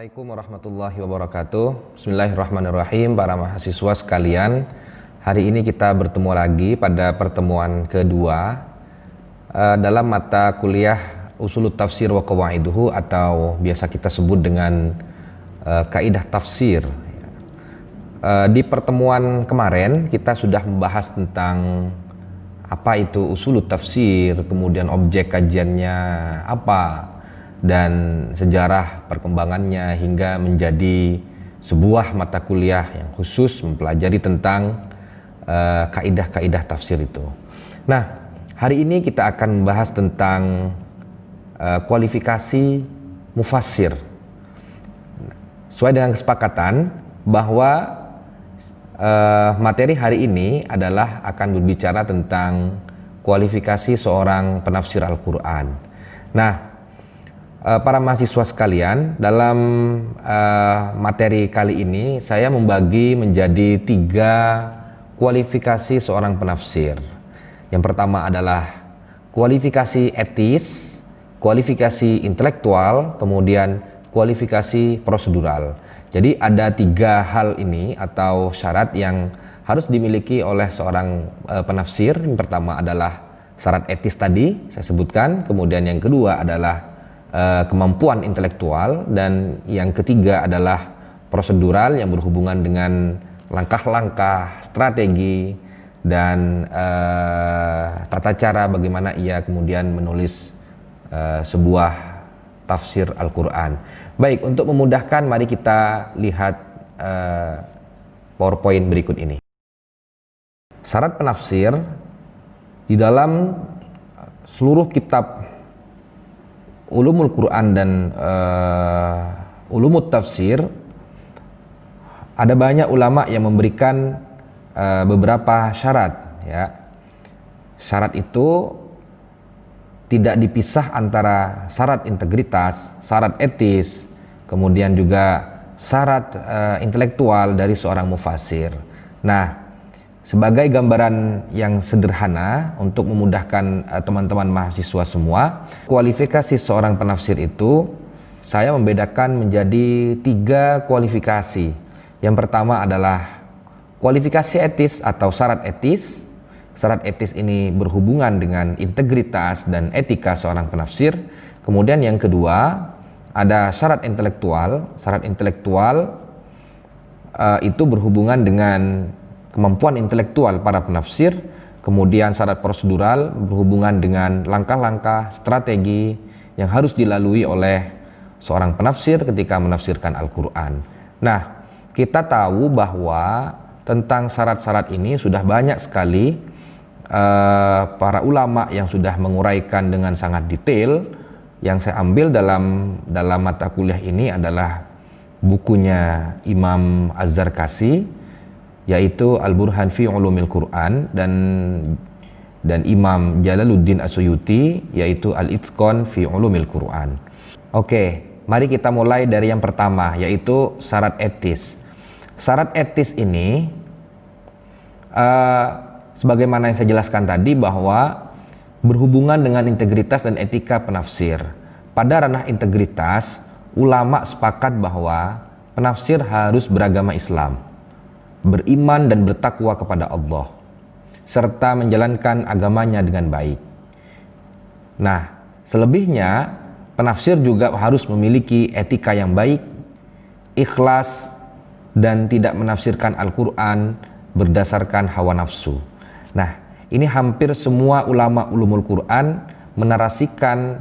Assalamualaikum warahmatullahi wabarakatuh. Bismillahirrahmanirrahim. Para mahasiswa sekalian, hari ini kita bertemu lagi pada pertemuan kedua dalam mata kuliah Usulut Tafsir wa Qawaiduhu, atau biasa kita sebut dengan kaidah tafsir. Di pertemuan kemarin kita sudah membahas tentang apa itu usulut tafsir, kemudian objek kajiannya apa, dan sejarah perkembangannya hingga menjadi sebuah mata kuliah yang khusus mempelajari tentang kaidah-kaidah tafsir itu. Nah, hari ini kita akan membahas tentang kualifikasi mufassir. Sesuai dengan kesepakatan bahwa materi hari ini adalah akan berbicara tentang kualifikasi seorang penafsir Al-Quran. Nah, para mahasiswa sekalian, dalam materi kali ini saya membagi menjadi 3 kualifikasi seorang penafsir. Yang pertama adalah kualifikasi etis, kualifikasi intelektual, kemudian kualifikasi prosedural. Jadi ada 3 hal ini atau syarat yang harus dimiliki oleh seorang penafsir. Yang pertama adalah syarat etis tadi saya sebutkan, kemudian yang kedua adalah kemampuan intelektual, dan yang ketiga adalah prosedural yang berhubungan dengan langkah-langkah, strategi, dan tata cara bagaimana ia kemudian menulis sebuah tafsir Al-Quran. Baik, untuk memudahkan mari kita lihat PowerPoint berikut ini. Syarat penafsir di dalam seluruh kitab Ulumul Quran dan Ulumut Tafsir, ada banyak ulama yang memberikan beberapa syarat, ya. Syarat itu tidak dipisah antara syarat integritas, syarat etis, kemudian juga syarat intelektual dari seorang mufassir. Nah, sebagai gambaran yang sederhana untuk memudahkan teman-teman mahasiswa semua, kualifikasi seorang penafsir itu saya membedakan menjadi 3 kualifikasi. Yang pertama adalah kualifikasi etis atau syarat etis. Syarat etis ini berhubungan dengan integritas dan etika seorang penafsir. Kemudian yang kedua ada syarat intelektual. Syarat intelektual itu berhubungan dengan kemampuan intelektual para penafsir. Kemudian syarat prosedural berhubungan dengan langkah-langkah strategi yang harus dilalui oleh seorang penafsir ketika menafsirkan Al-Quran. Nah, kita tahu bahwa tentang syarat-syarat ini sudah banyak sekali para ulama yang sudah menguraikan dengan sangat detail. Yang saya ambil dalam mata kuliah ini adalah bukunya Imam Az-Zarkasi, yaitu Al-Burhan fi Ulumil Quran, dan Imam Jalaluddin As-Suyuti, yaitu Al-Itqan fi Ulumil Quran. Oke, mari kita mulai dari yang pertama, yaitu syarat etis. Syarat etis ini sebagaimana yang saya jelaskan tadi, bahwa berhubungan dengan integritas dan etika penafsir. Pada ranah integritas, ulama sepakat bahwa penafsir harus beragama Islam, beriman dan bertakwa kepada Allah, serta menjalankan agamanya dengan baik. Nah, selebihnya penafsir juga harus memiliki etika yang baik, ikhlas, dan tidak menafsirkan Al-Quran berdasarkan hawa nafsu. Nah, ini hampir semua ulama ulumul Quran menarasikan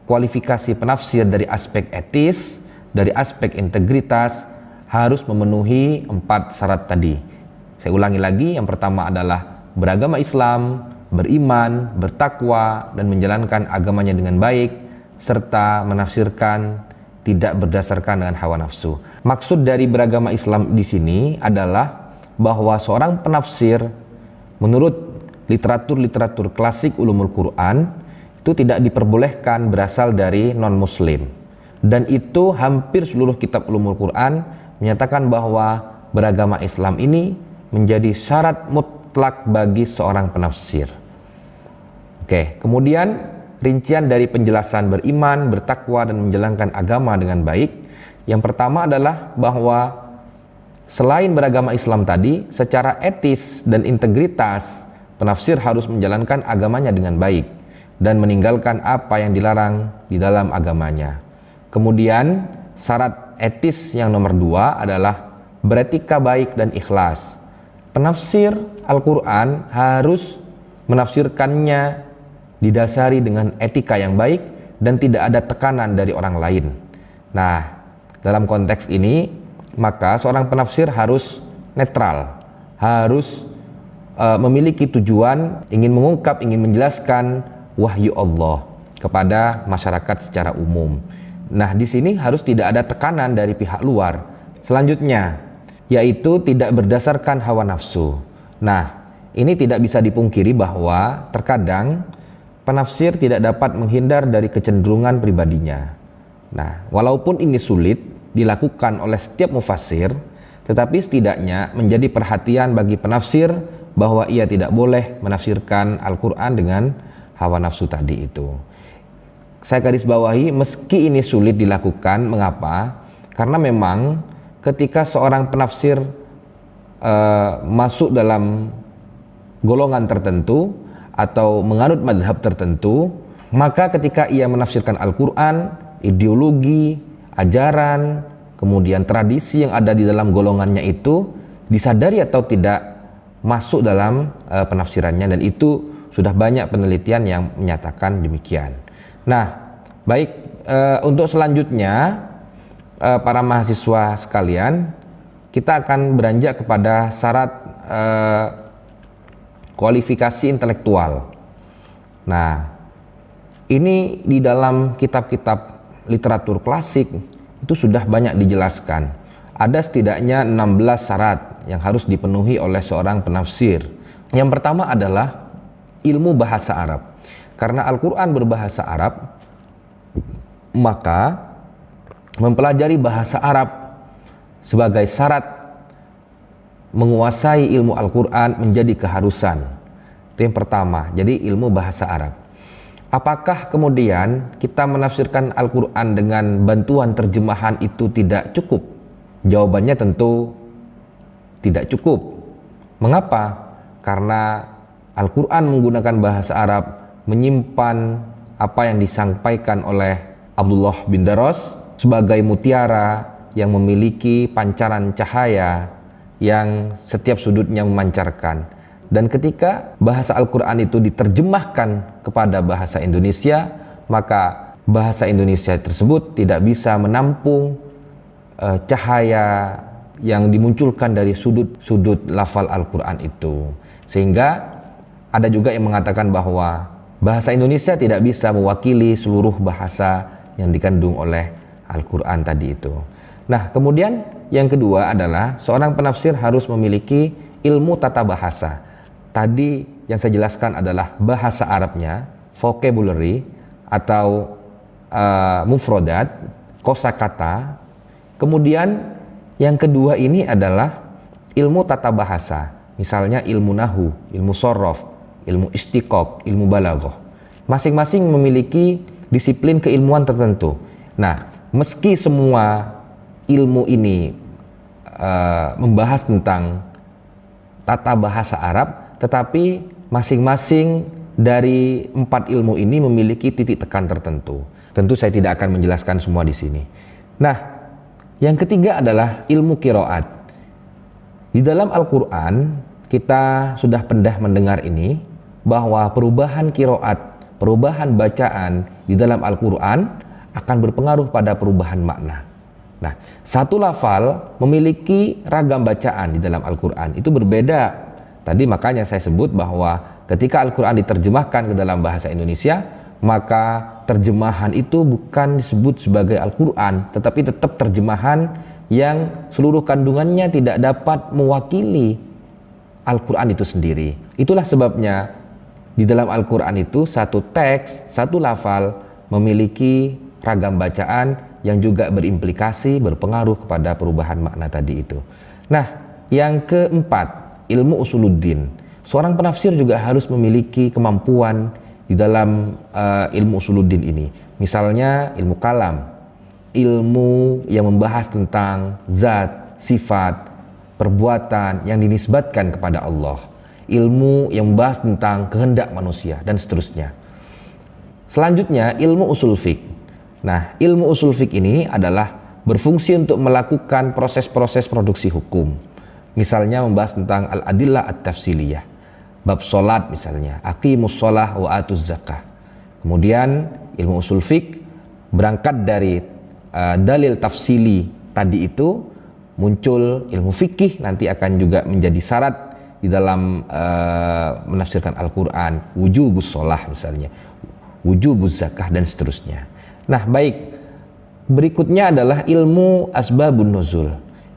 kualifikasi penafsir dari aspek etis, dari aspek integritas, harus memenuhi 4 syarat tadi. Saya ulangi lagi, yang pertama adalah beragama Islam, beriman, bertakwa, dan menjalankan agamanya dengan baik, serta menafsirkan tidak berdasarkan dengan hawa nafsu. Maksud dari beragama Islam di sini adalah bahwa seorang penafsir menurut literatur klasik ulumul Quran itu tidak diperbolehkan berasal dari non-muslim. Dan itu hampir seluruh kitab ulumul Quran menyatakan bahwa beragama Islam ini menjadi syarat mutlak bagi seorang penafsir. Oke, kemudian rincian dari penjelasan beriman, bertakwa, dan menjalankan agama dengan baik Yang pertama adalah bahwa selain beragama Islam tadi, secara etis dan integritas, penafsir harus menjalankan agamanya dengan baik dan meninggalkan apa yang dilarang di dalam agamanya. Kemudian syarat etis yang nomor 2 adalah beretika baik dan ikhlas. Penafsir Al-Quran harus menafsirkannya didasari dengan etika yang baik dan tidak ada tekanan dari orang lain. Nah, dalam konteks ini, maka seorang penafsir harus netral, harus memiliki tujuan ingin mengungkap, ingin menjelaskan wahyu Allah kepada masyarakat secara umum. Nah, di sini harus tidak ada tekanan dari pihak luar. Selanjutnya, yaitu tidak berdasarkan hawa nafsu. Nah, ini tidak bisa dipungkiri bahwa terkadang penafsir tidak dapat menghindar dari kecenderungan pribadinya. Nah, walaupun ini sulit dilakukan oleh setiap mufassir, tetapi setidaknya menjadi perhatian bagi penafsir bahwa ia tidak boleh menafsirkan Al-Quran dengan hawa nafsu tadi itu. Saya garis bawahi, meski ini sulit dilakukan, mengapa? Karena memang ketika seorang penafsir masuk dalam golongan tertentu atau menganut madhab tertentu, maka ketika ia menafsirkan Al-Quran, ideologi, ajaran, kemudian tradisi yang ada di dalam golongannya itu disadari atau tidak masuk dalam penafsirannya, dan itu sudah banyak penelitian yang menyatakan demikian. Nah, baik, untuk selanjutnya para mahasiswa sekalian, kita akan beranjak kepada syarat kualifikasi intelektual. Nah, ini di dalam kitab-kitab literatur klasik itu sudah banyak dijelaskan. Ada setidaknya 16 syarat yang harus dipenuhi oleh seorang penafsir. Yang pertama adalah ilmu bahasa Arab. Karena Al-Quran berbahasa Arab, maka mempelajari bahasa Arab sebagai syarat menguasai ilmu Al-Quran menjadi keharusan. Itu yang pertama, jadi ilmu bahasa Arab. Apakah kemudian kita menafsirkan Al-Quran dengan bantuan terjemahan itu tidak cukup? Jawabannya tentu tidak cukup. Mengapa? Karena Al-Quran menggunakan bahasa Arab menyimpan apa yang disampaikan oleh Abdullah bin Daros sebagai mutiara yang memiliki pancaran cahaya yang setiap sudutnya memancarkan. Dan ketika bahasa Al-Quran itu diterjemahkan kepada bahasa Indonesia, maka bahasa Indonesia tersebut tidak bisa menampung cahaya yang dimunculkan dari sudut-sudut lafal Al-Quran itu. Sehingga ada juga yang mengatakan bahwa bahasa Indonesia tidak bisa mewakili seluruh bahasa yang dikandung oleh Al-Quran tadi itu. Nah, kemudian yang kedua adalah seorang penafsir harus memiliki ilmu tata bahasa. Tadi yang saya jelaskan adalah bahasa Arabnya, vocabulary atau mufrodat, kosakata. Kemudian yang kedua ini adalah ilmu tata bahasa, misalnya ilmu nahu, ilmu sorof, ilmu istiqoq, ilmu balaghah. Masing-masing memiliki disiplin keilmuan tertentu. Nah, meski semua ilmu ini membahas tentang tata bahasa Arab, tetapi masing-masing dari 4 ilmu ini memiliki titik tekan tertentu. Tentu saya tidak akan menjelaskan semua di sini. Nah, yang ketiga adalah ilmu qiraat. Di dalam Al-Quran kita sudah pernah mendengar ini, bahwa perubahan qiraat, perubahan bacaan di dalam Al-Quran akan berpengaruh pada perubahan makna. Nah, satu lafal memiliki ragam bacaan di dalam Al-Quran, itu berbeda. Tadi makanya saya sebut bahwa ketika Al-Quran diterjemahkan ke dalam bahasa Indonesia, maka terjemahan itu bukan disebut sebagai Al-Quran, tetapi tetap terjemahan yang seluruh kandungannya tidak dapat mewakili Al-Quran itu sendiri. Itulah sebabnya di dalam Al-Quran itu satu teks, satu lafal memiliki ragam bacaan yang juga berimplikasi, berpengaruh kepada perubahan makna tadi itu. Nah, yang keempat, ilmu usuluddin. Seorang penafsir juga harus memiliki kemampuan di dalam ilmu usuluddin ini. Misalnya ilmu kalam, ilmu yang membahas tentang zat, sifat, perbuatan yang dinisbatkan kepada Allah, ilmu yang membahas tentang kehendak manusia, dan seterusnya. Selanjutnya, ilmu usul fiqh. Nah, ilmu usul fiqh ini adalah berfungsi untuk melakukan proses-proses produksi hukum. Misalnya membahas tentang al-adillah at-tafsiliyah. Bab solat misalnya, aqimus sholah wa atuz zakah. Kemudian ilmu usul fiqh berangkat dari dalil tafsili tadi itu, muncul ilmu fikih, nanti akan juga menjadi syarat di dalam menafsirkan Al-Quran, wujubus sholah misalnya, wujubus zakah, dan seterusnya. Nah, baik, berikutnya adalah ilmu asbabun nuzul.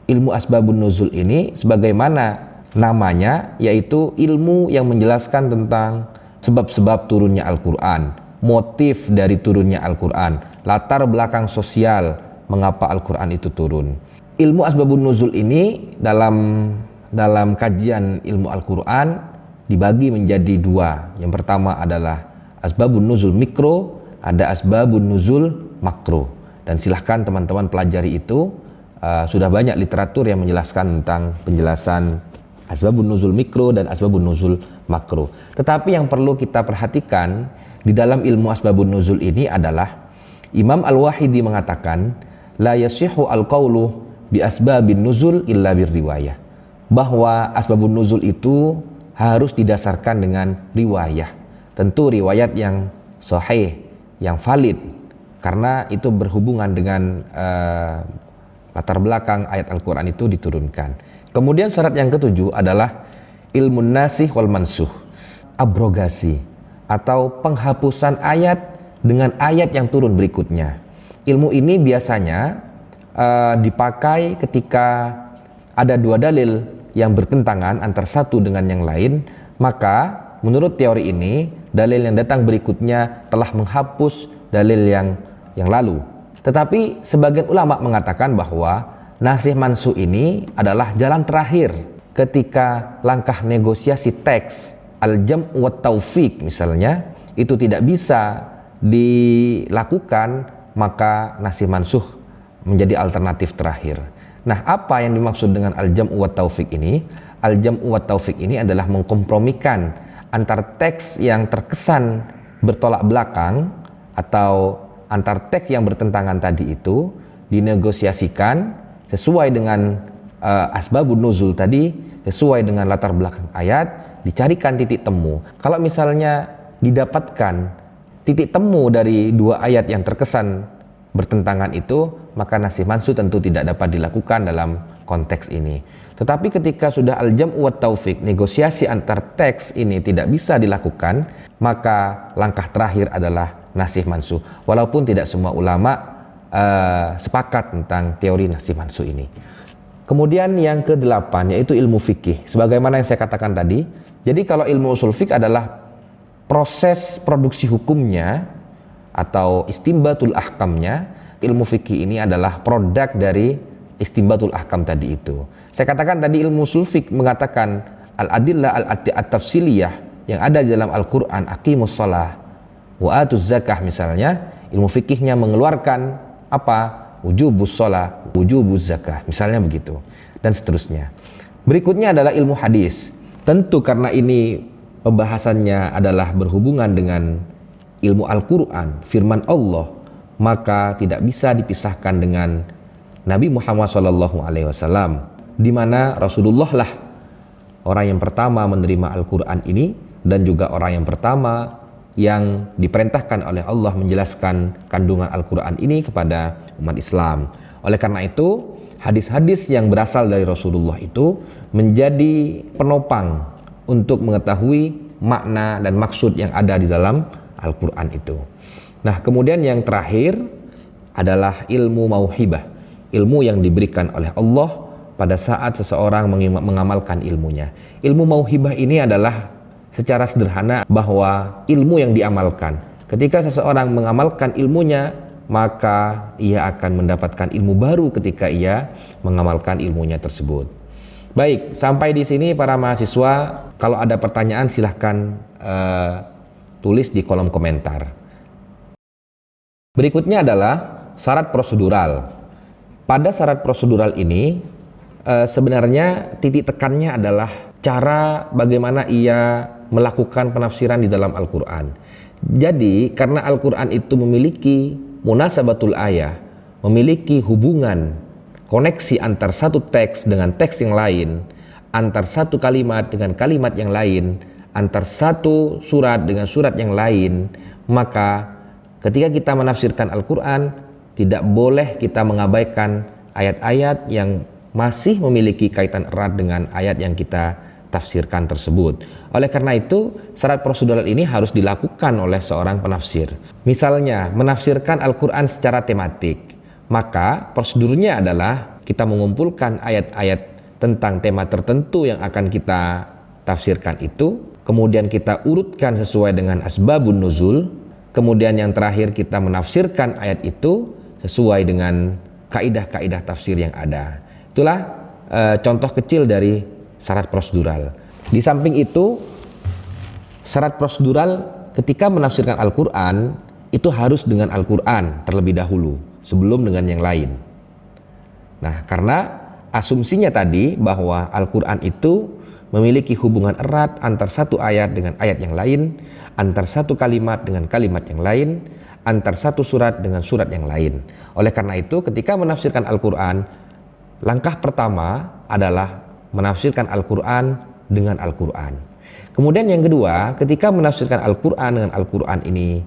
Ilmu asbabun nuzul ini sebagaimana namanya, yaitu ilmu yang menjelaskan tentang sebab-sebab turunnya Al-Quran, motif dari turunnya Al-Quran, latar belakang sosial mengapa Al-Quran itu turun. Ilmu asbabun nuzul ini dalam kajian ilmu Al-Quran dibagi menjadi dua. Yang pertama adalah asbabun nuzul mikro, ada asbabun nuzul makro. Dan silahkan teman-teman pelajari itu, sudah banyak literatur yang menjelaskan tentang penjelasan asbabun nuzul mikro dan asbabun nuzul makro. Tetapi yang perlu kita perhatikan di dalam ilmu asbabun nuzul ini adalah Imam Al-Wahidi mengatakan la yasihu al-qawlu bi asbabin nuzul illa bir riwayah, bahwa asbabun nuzul itu harus didasarkan dengan riwayah. Tentu riwayat yang sahih, yang valid, karena itu berhubungan dengan latar belakang ayat Al-Quran itu diturunkan. Kemudian syarat yang ketujuh adalah ilmu nasih wal mansuh, abrogasi atau penghapusan ayat dengan ayat yang turun berikutnya. Ilmu ini biasanya dipakai ketika ada dua dalil yang bertentangan antara satu dengan yang lain, maka menurut teori ini dalil yang datang berikutnya telah menghapus dalil yang lalu. Tetapi sebagian ulama mengatakan bahwa nasih mansuh ini adalah jalan terakhir ketika langkah negosiasi teks al-jam' wa taufiq misalnya itu tidak bisa dilakukan, maka nasih mansuh menjadi alternatif terakhir. Nah, apa yang dimaksud dengan al-jam' wa taufiq ini? Al-jam' wa taufiq ini adalah mengkompromikan antar teks yang terkesan bertolak belakang atau antar teks yang bertentangan tadi itu dinegosiasikan sesuai dengan asbabun nuzul tadi, sesuai dengan latar belakang ayat, dicarikan titik temu. Kalau misalnya didapatkan titik temu dari dua ayat yang terkesan bertentangan itu, maka nasih mansuh tentu tidak dapat dilakukan dalam konteks ini. Tetapi ketika sudah al-jam' wa taufiq, negosiasi antar teks ini tidak bisa dilakukan, maka langkah terakhir adalah nasih mansuh. Walaupun tidak semua ulama sepakat tentang teori nasih mansuh ini. Kemudian yang ke-8 yaitu ilmu fikih. Sebagaimana yang saya katakan tadi, jadi kalau ilmu usul fikih adalah proses produksi hukumnya atau istimbatul ahkamnya, ilmu fikih ini adalah produk dari istimbatul ahkam tadi itu. Saya katakan tadi ilmu usul fikih mengatakan al-adillah at-tafsiliyah yang ada di dalam Al-Quran, aqimus shalah wa atuz zakah misalnya, ilmu fikihnya mengeluarkan apa? Wujubus shalah, wujubus zakah, misalnya begitu, dan seterusnya. Berikutnya adalah ilmu hadis. Tentu karena ini pembahasannya adalah berhubungan dengan ilmu Al-Quran, firman Allah, maka tidak bisa dipisahkan dengan Nabi Muhammad SAW, di mana Rasulullah lah orang yang pertama menerima Al-Quran ini, dan juga orang yang pertama yang diperintahkan oleh Allah menjelaskan kandungan Al-Quran ini kepada umat Islam. Oleh karena itu, hadis-hadis yang berasal dari Rasulullah itu menjadi penopang untuk mengetahui makna dan maksud yang ada di dalam Al-Quran itu. Nah, kemudian yang terakhir adalah ilmu mauhibah, ilmu yang diberikan oleh Allah pada saat seseorang mengamalkan ilmunya. Ilmu mauhibah ini adalah secara sederhana bahwa ilmu yang diamalkan. Ketika seseorang mengamalkan ilmunya, maka ia akan mendapatkan ilmu baru ketika ia mengamalkan ilmunya tersebut. Baik, sampai di sini para mahasiswa, kalau ada pertanyaan silahkan tulis di kolom komentar. Berikutnya adalah syarat prosedural. Pada syarat prosedural ini sebenarnya titik tekannya adalah cara bagaimana ia melakukan penafsiran di dalam Al-Quran. Jadi karena Al-Quran itu memiliki munasabatul ayah, memiliki hubungan koneksi antar satu teks dengan teks yang lain, antar satu kalimat dengan kalimat yang lain, antar satu surat dengan surat yang lain, maka ketika kita menafsirkan Al-Quran, tidak boleh kita mengabaikan ayat-ayat yang masih memiliki kaitan erat dengan ayat yang kita tafsirkan tersebut. Oleh karena itu, syarat prosedural ini harus dilakukan oleh seorang penafsir. Misalnya, menafsirkan Al-Quran secara tematik, maka prosedurnya adalah kita mengumpulkan ayat-ayat tentang tema tertentu yang akan kita tafsirkan itu, kemudian kita urutkan sesuai dengan asbabun nuzul, kemudian yang terakhir kita menafsirkan ayat itu sesuai dengan kaidah-kaidah tafsir yang ada. Itulah contoh kecil dari syarat prosedural. Di samping itu, syarat prosedural ketika menafsirkan Al-Quran itu harus dengan Al-Quran terlebih dahulu sebelum dengan yang lain. Nah, karena asumsinya tadi bahwa Al-Quran itu memiliki hubungan erat antar satu ayat dengan ayat yang lain, antar satu kalimat dengan kalimat yang lain, antar satu surat dengan surat yang lain. Oleh karena itu, ketika menafsirkan Al-Quran, langkah pertama adalah menafsirkan Al-Quran dengan Al-Quran. Kemudian yang kedua, ketika menafsirkan Al-Quran dengan Al-Quran ini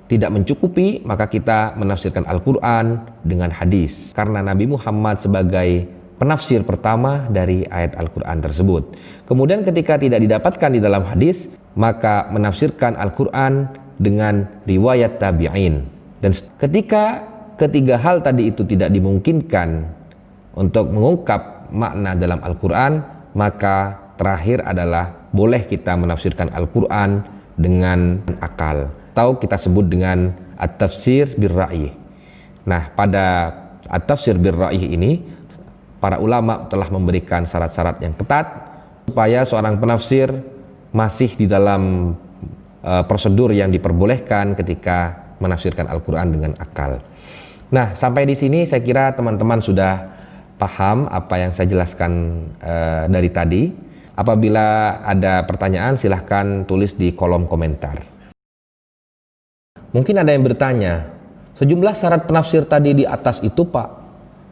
tidak mencukupi, maka kita menafsirkan Al-Quran dengan hadis. Karena Nabi Muhammad sebagai penafsir pertama dari ayat Al-Quran tersebut. Kemudian ketika tidak didapatkan di dalam hadis, maka menafsirkan Al-Quran dengan riwayat tabi'in. Dan ketika ketiga hal tadi itu tidak dimungkinkan untuk mengungkap makna dalam Al-Quran, maka terakhir adalah boleh kita menafsirkan Al-Quran dengan akal, atau kita sebut dengan at-tafsir bir-ra'yi. Nah, pada at-tafsir bir-ra'yi ini para ulama telah memberikan syarat-syarat yang ketat supaya seorang penafsir masih di dalam prosedur yang diperbolehkan ketika menafsirkan Al-Quran dengan akal. Nah, sampai di sini saya kira teman-teman sudah paham apa yang saya jelaskan dari tadi. Apabila ada pertanyaan, silahkan tulis di kolom komentar. Mungkin ada yang bertanya, sejumlah syarat penafsir tadi di atas itu Pak,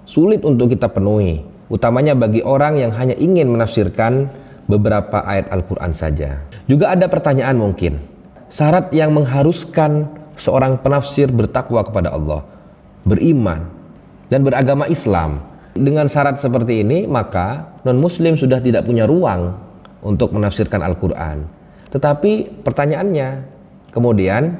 sulit untuk kita penuhi, utamanya bagi orang yang hanya ingin menafsirkan beberapa ayat Al-Quran saja. Juga ada pertanyaan mungkin, syarat yang mengharuskan seorang penafsir bertakwa kepada Allah, beriman, dan beragama Islam. Dengan syarat seperti ini, maka non-muslim sudah tidak punya ruang untuk menafsirkan Al-Quran. Tetapi pertanyaannya, kemudian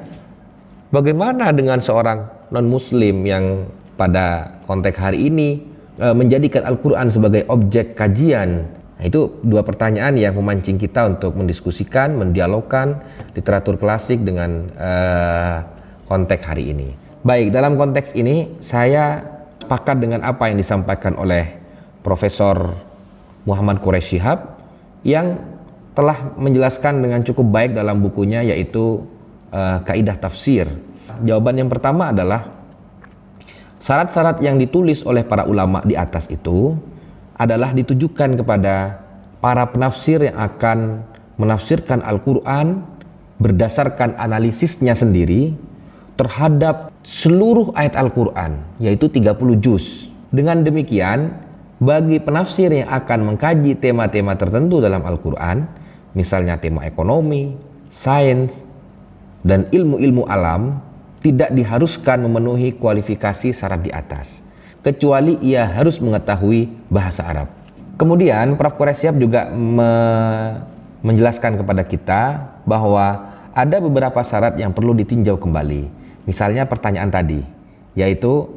bagaimana dengan seorang non-muslim yang pada konteks hari ini menjadikan Al-Quran sebagai objek kajian? Nah, itu dua pertanyaan yang memancing kita untuk mendiskusikan, mendialogkan literatur klasik dengan konteks hari ini. Baik, dalam konteks ini saya sepakat dengan apa yang disampaikan oleh Profesor Muhammad Quraish Shihab yang telah menjelaskan dengan cukup baik dalam bukunya, yaitu Kaidah Tafsir. Jawaban yang pertama adalah syarat-syarat yang ditulis oleh para ulama di atas itu adalah ditujukan kepada para penafsir yang akan menafsirkan Al-Quran berdasarkan analisisnya sendiri terhadap seluruh ayat Al-Quran, yaitu 30 juz. Dengan demikian, bagi penafsir yang akan mengkaji tema-tema tertentu dalam Al-Quran, misalnya tema ekonomi, sains, dan ilmu-ilmu alam, tidak diharuskan memenuhi kualifikasi syarat di atas, kecuali ia harus mengetahui bahasa Arab. Kemudian Prof. Quraish Shihab juga menjelaskan kepada kita bahwa ada beberapa syarat yang perlu ditinjau kembali. Misalnya pertanyaan tadi, yaitu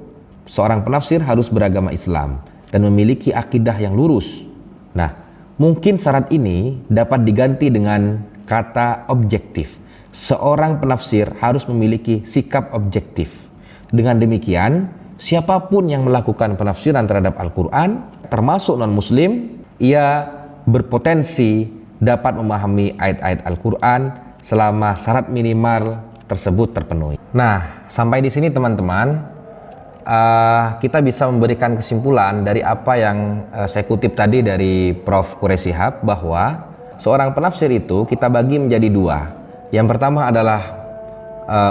seorang penafsir harus beragama Islam dan memiliki akidah yang lurus. Nah, mungkin syarat ini dapat diganti dengan kata objektif. Seorang penafsir harus memiliki sikap objektif. Dengan demikian, siapapun yang melakukan penafsiran terhadap Al-Quran, termasuk non-muslim, ia berpotensi dapat memahami ayat-ayat Al-Quran selama syarat minimal tersebut terpenuhi. Nah, sampai di sini teman-teman, kita bisa memberikan kesimpulan dari apa yang saya kutip tadi dari Prof. Quraish Shihab, bahwa seorang penafsir itu kita bagi menjadi dua. Yang pertama adalah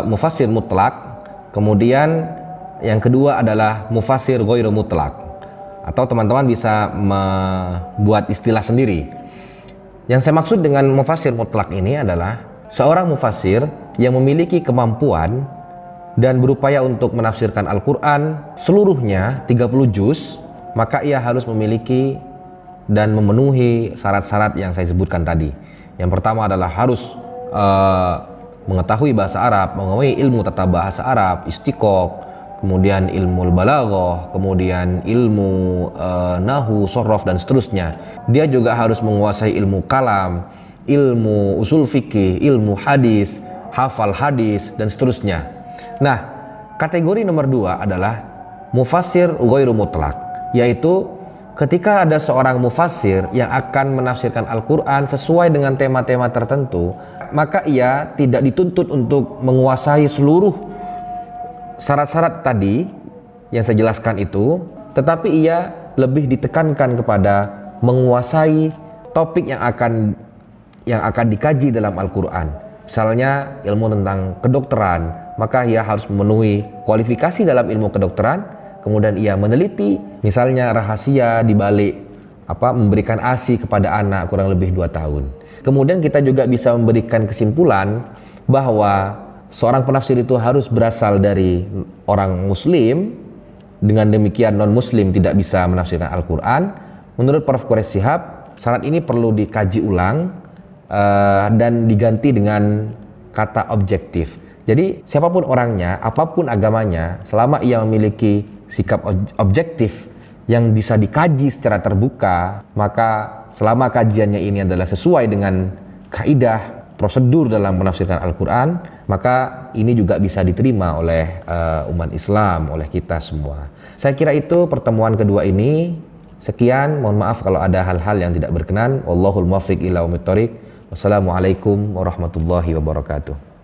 mufassir mutlak, kemudian yang kedua adalah mufassir ghairu mutlak. Atau teman-teman bisa membuat istilah sendiri. Yang saya maksud dengan mufassir mutlak ini adalah seorang mufassir yang memiliki kemampuan dan berupaya untuk menafsirkan Al-Quran seluruhnya 30 juz, maka ia harus memiliki dan memenuhi syarat-syarat yang saya sebutkan tadi. Yang pertama adalah harus mengetahui bahasa Arab, mengetahui ilmu tata bahasa Arab, istiqoq, kemudian ilmu balaghah, kemudian ilmu nahwu, shorrof, dan seterusnya. Dia juga harus menguasai ilmu kalam, ilmu usul fikih, ilmu hadis, hafal hadis, dan seterusnya. Nah, kategori nomor 2 adalah mufassir ghairu mutlak, yaitu ketika ada seorang mufassir yang akan menafsirkan Al-Quran sesuai dengan tema-tema tertentu, maka ia tidak dituntut untuk menguasai seluruh syarat-syarat tadi yang saya jelaskan itu, tetapi ia lebih ditekankan kepada menguasai topik yang akan dikaji dalam Al-Quran. Misalnya ilmu tentang kedokteran, maka ia harus memenuhi kualifikasi dalam ilmu kedokteran, kemudian ia meneliti misalnya rahasia di balik memberikan ASI kepada anak kurang lebih 2 tahun. Kemudian kita juga bisa memberikan kesimpulan bahwa seorang penafsir itu harus berasal dari orang muslim, dengan demikian non-muslim tidak bisa menafsirkan Al-Quran. Menurut Prof. Quraish Shihab, syarat ini perlu dikaji ulang dan diganti dengan kata objektif. Jadi siapapun orangnya, apapun agamanya, selama ia memiliki sikap objektif yang bisa dikaji secara terbuka, maka selama kajiannya ini adalah sesuai dengan kaidah prosedur dalam menafsirkan Al-Quran, maka ini juga bisa diterima oleh umat Islam, oleh kita semua. Saya kira itu pertemuan kedua ini. Sekian, mohon maaf kalau ada hal-hal yang tidak berkenan. Wallahul muwaffiq ila aqwamit thoriq. Wassalamualaikum warahmatullahi wabarakatuh.